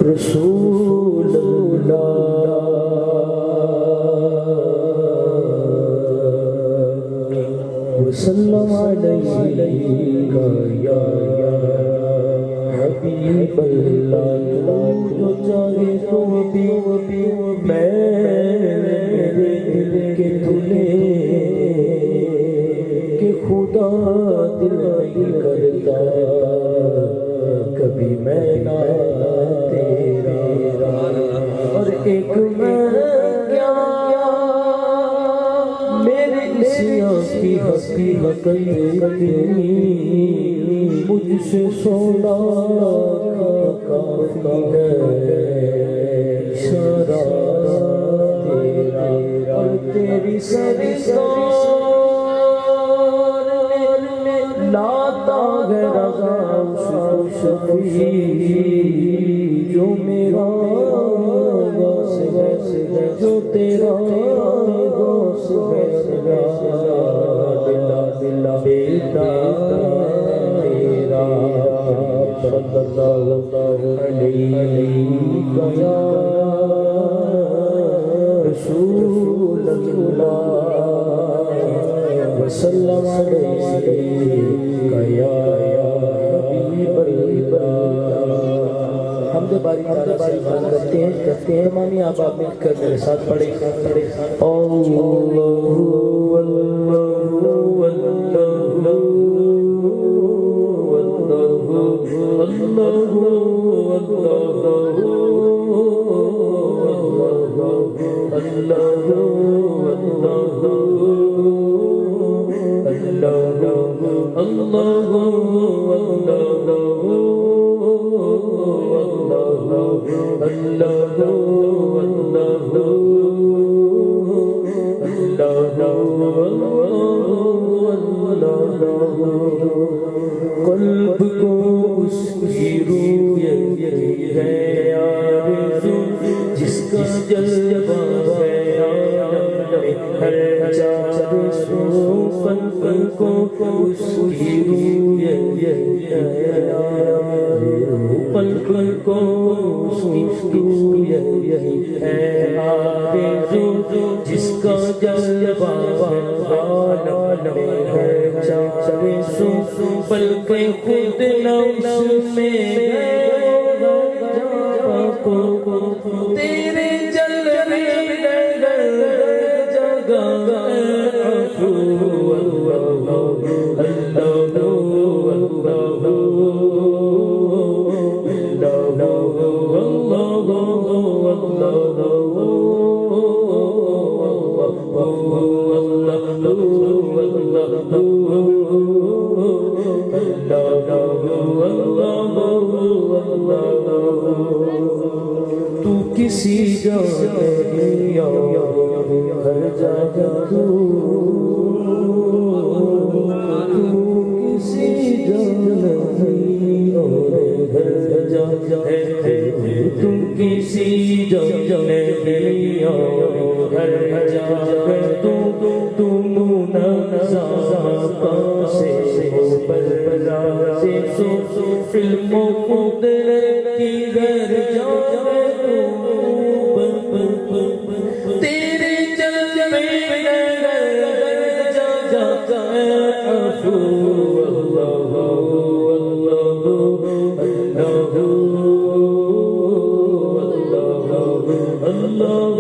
رسول اللہ وسلم علیہ یا حبیب اللہ جو چاہے تو بھی میرے دل کے دلے کہ خدا دل نہیں کرتا کبھی میں نہ تیرا اور ایک میں کیا میرے اس کی حقیقت مجھ سے سونا کافی ہے اشارہ تیرا اور تیری سرکار لاتا ہے رضا شفیع جو میرا غوث ہے جو تیرا غوث ہے دلا بیٹا تیرا صلی اللہ علیہ یا رسول اللہ وسلم علیہ یا حبیب اللہ حمد باری کرتے ہیں مانی آپ مل کر میرے ساتھ پڑھیں قلب کو اس کی رویت ہے آرزو جس کا جلوہ ہے ہر چار سو قلب کو اس کی رویت ہے قلب کو اس کی رویت ہے آرزو جس کا جلوہ ہے چار سو پلکیں خود نفس میں تیرے جلوے جگہ تو کسی جگہ ہر جگہ تو کسی جگہ اور ہر جگہ ہے تم کسی جگہ اور ہر جگہ تم نظام سے بلبلا سے فلم و قدرت کی گھر جائے تیرے جلوے جگہ اللہ